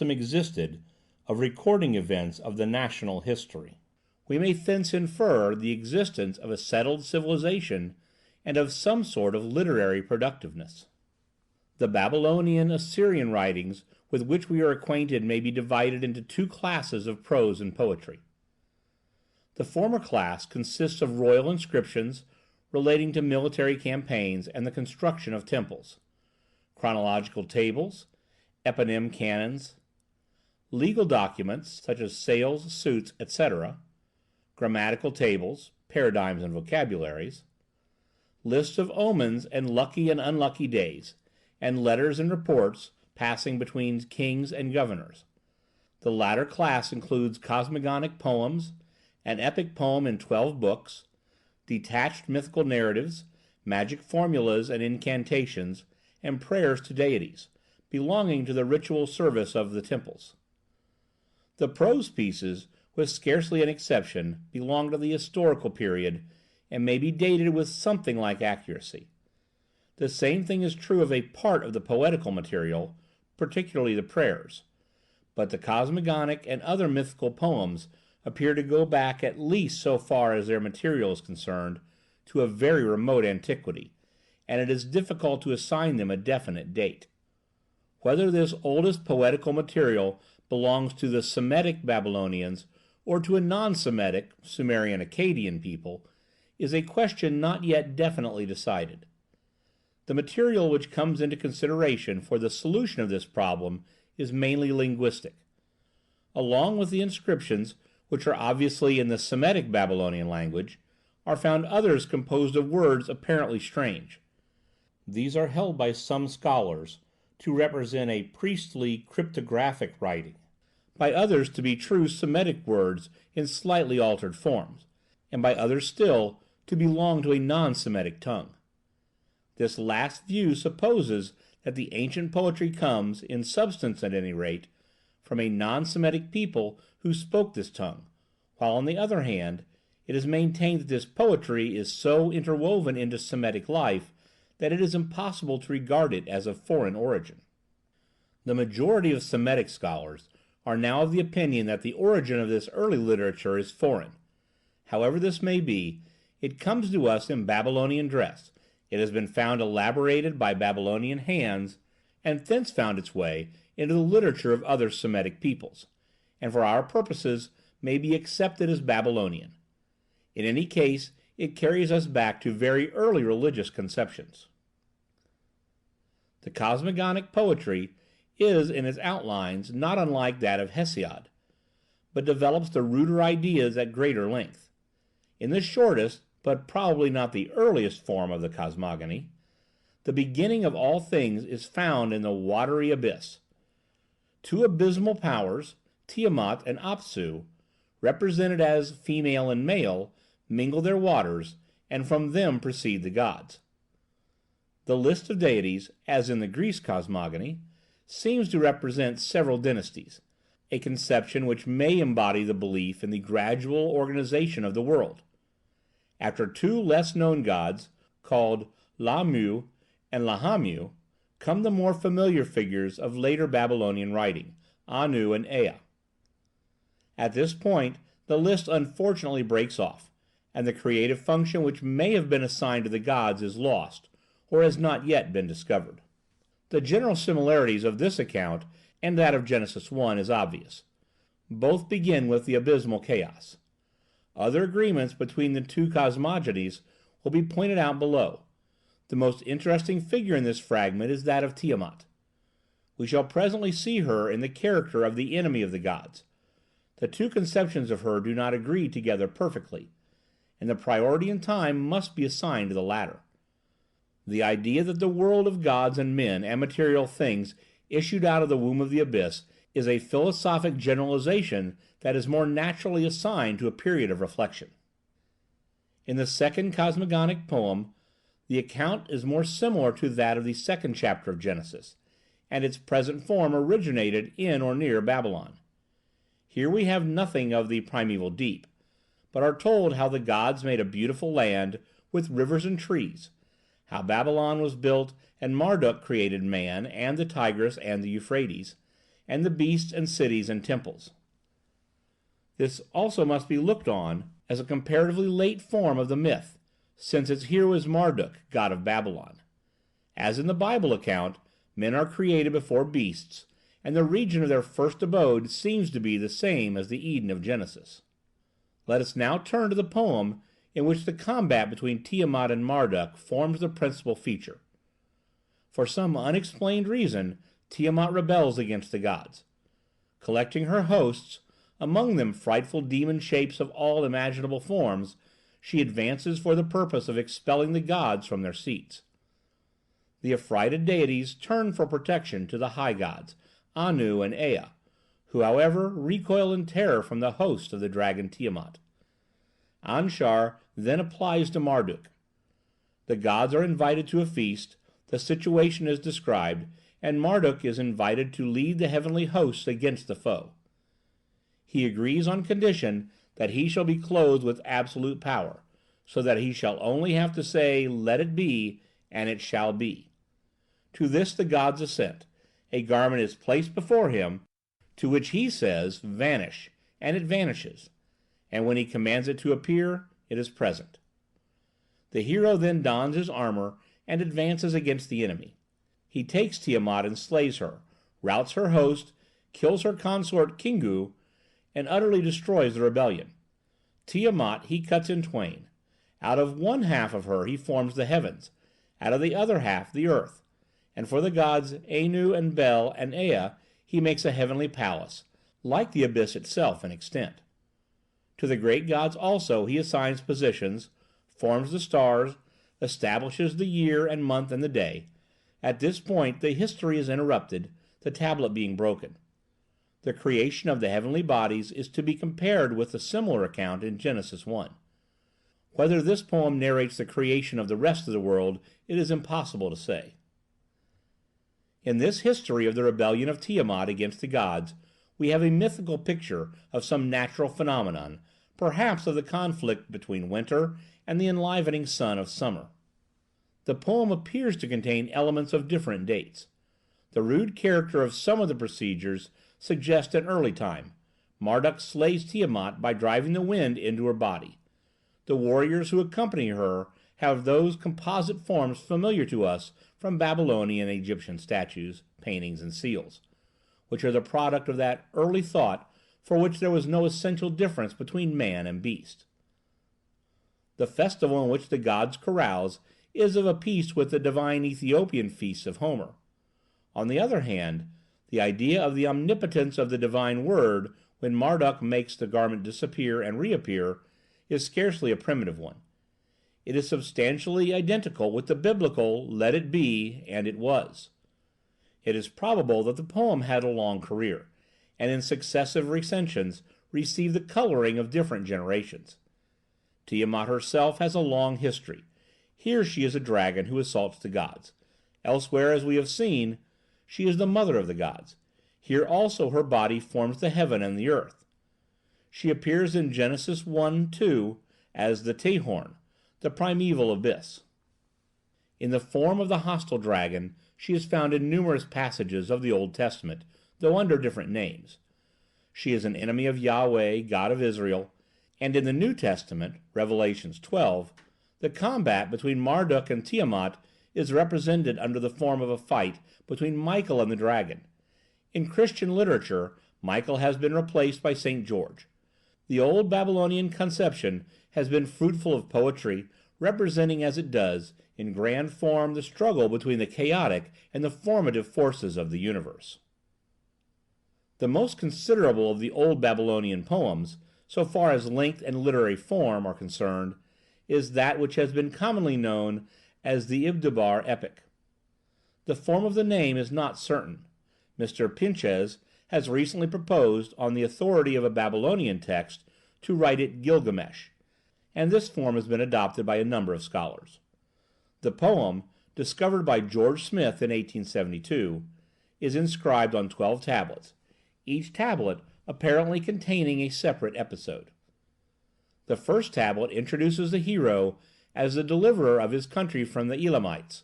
existed of recording events of the national history. We may thence infer the existence of a settled civilization and of some sort of literary productiveness. The Babylonian Assyrian writings with which we are acquainted may be divided into two classes of prose and poetry. The former class consists of royal inscriptions relating to military campaigns and the construction of temples, chronological tables, eponym canons, legal documents such as sales, suits, etc., grammatical tables, paradigms and vocabularies, lists of omens and lucky and unlucky days, and letters and reports passing between kings and governors. The latter class includes cosmogonic poems, an epic poem in 12 books, detached mythical narratives, magic formulas and incantations, and prayers to deities, belonging to the ritual service of the temples. The prose pieces, with scarcely an exception, belong to the historical period, and may be dated with something like accuracy. The same thing is true of a part of the poetical material, particularly the prayers, but the cosmogonic and other mythical poems appear to go back, at least so far as their material is concerned, to a very remote antiquity, and it is difficult to assign them a definite date. Whether this oldest poetical material belongs to the Semitic Babylonians or to a non-Semitic, Sumerian-Akkadian people is a question not yet definitely decided. The material which comes into consideration for the solution of this problem is mainly linguistic. Along with the inscriptions, which are obviously in the Semitic Babylonian language, are found others composed of words apparently strange. These are held by some scholars to represent a priestly cryptographic writing, by others to be true Semitic words in slightly altered forms, and by others still to belong to a non-Semitic tongue. This last view supposes that the ancient poetry comes, in substance at any rate, from a non-Semitic people who spoke this tongue, while on the other hand, it is maintained that this poetry is so interwoven into Semitic life that it is impossible to regard it as of foreign origin. The majority of Semitic scholars are now of the opinion that the origin of this early literature is foreign. However this may be, it comes to us in Babylonian dress, it has been found elaborated by Babylonian hands, and thence found its way into the literature of other Semitic peoples, and for our purposes may be accepted as Babylonian. In any case, it carries us back to very early religious conceptions. The cosmogonic poetry is in its outlines not unlike that of Hesiod, but develops the ruder ideas at greater length. In the shortest, but probably not the earliest form of the cosmogony, the beginning of all things is found in the watery abyss. Two abysmal powers, Tiamat and Apsu, represented as female and male, mingle their waters, and from them proceed the gods. The list of deities, as in the Greece cosmogony, seems to represent several dynasties, a conception which may embody the belief in the gradual organization of the world. After two less known gods, called Lamu and Lahamu, come the more familiar figures of later Babylonian writing, Anu and Ea. At this point, the list unfortunately breaks off, and the creative function which may have been assigned to the gods is lost, or has not yet been discovered. The general similarities of this account and that of Genesis 1 is obvious. Both begin with the abysmal chaos. Other agreements between the two cosmogonies will be pointed out below. The most interesting figure in this fragment is that of Tiamat. We shall presently see her in the character of the enemy of the gods. The two conceptions of her do not agree together perfectly, and the priority in time must be assigned to the latter. The idea that the world of gods and men and material things issued out of the womb of the abyss is a philosophic generalization that is more naturally assigned to a period of reflection. In the second cosmogonic poem, the account is more similar to that of the second chapter of Genesis, and its present form originated in or near Babylon. Here we have nothing of the primeval deep, but are told how the gods made a beautiful land with rivers and trees, how Babylon was built and Marduk created man and the Tigris and the Euphrates, and the beasts and cities and temples. This also must be looked on as a comparatively late form of the myth, since its hero is Marduk, god of Babylon. As in the Bible account, men are created before beasts, and the region of their first abode seems to be the same as the Eden of Genesis. Let us now turn to the poem in which the combat between Tiamat and Marduk forms the principal feature. For some unexplained reason, Tiamat rebels against the gods. Collecting her hosts, among them frightful demon shapes of all imaginable forms, she advances for the purpose of expelling the gods from their seats. The affrighted deities turn for protection to the high gods, Anu and Ea, who, however, recoil in terror from the host of the dragon Tiamat. Anshar then applies to Marduk. The gods are invited to a feast, the situation is described, and Marduk is invited to lead the heavenly hosts against the foe. He agrees on condition that he shall be clothed with absolute power, so that he shall only have to say, "Let it be," and it shall be. To this the gods assent. A garment is placed before him, to which he says, "Vanish," and it vanishes, and when he commands it to appear, it is present. The hero then dons his armor and advances against the enemy. He takes Tiamat and slays her, routs her host, kills her consort Kingu, and utterly destroys the rebellion. Tiamat he cuts in twain. Out of one half of her he forms the heavens, out of the other half the earth, and for the gods Anu and Bel and Ea he makes a heavenly palace, like the abyss itself in extent. To the great gods also he assigns positions, forms the stars, establishes the year and month and the day. At this point the history is interrupted, the tablet being broken. The creation of the heavenly bodies is to be compared with the similar account in Genesis 1. Whether this poem narrates the creation of the rest of the world, it is impossible to say. In this history of the rebellion of Tiamat against the gods, we have a mythical picture of some natural phenomenon, perhaps of the conflict between winter and the enlivening sun of summer. The poem appears to contain elements of different dates. The rude character of some of the procedures suggests an early time. Marduk slays Tiamat by driving the wind into her body. The warriors who accompany her have those composite forms familiar to us from Babylonian and Egyptian statues, paintings, and seals, which are the product of that early thought for which there was no essential difference between man and beast. The festival in which the gods carouse is of a piece with the divine Ethiopian feasts of Homer. On the other hand, the idea of the omnipotence of the divine word when Marduk makes the garment disappear and reappear is scarcely a primitive one. It is substantially identical with the biblical "let it be," and it was. It is probable that the poem had a long career, and in successive recensions received the coloring of different generations. Tiamat herself has a long history. Here she is a dragon who assaults the gods. Elsewhere, as we have seen, she is the mother of the gods. Here also her body forms the heaven and the earth. She appears in Genesis 1:2 as the Tehorn, the primeval abyss. In the form of the hostile dragon, she is found in numerous passages of the Old Testament, though under different names. She is an enemy of Yahweh, God of Israel, and in the New Testament, Revelations 12, the combat between Marduk and Tiamat is represented under the form of a fight between Michael and the dragon. In Christian literature, Michael has been replaced by St. George. The old Babylonian conception has been fruitful of poetry, representing as it does, in grand form, the struggle between the chaotic and the formative forces of the universe. The most considerable of the old Babylonian poems, so far as length and literary form are concerned, is that which has been commonly known as the Ibdabar epic. The form of the name is not certain. Mr. Pinches has recently proposed, on the authority of a Babylonian text, to write it Gilgamesh, and this form has been adopted by a number of scholars. The poem, discovered by George Smith in 1872, is inscribed on 12 tablets, each tablet apparently containing a separate episode. The first tablet introduces the hero as the deliverer of his country from the Elamites,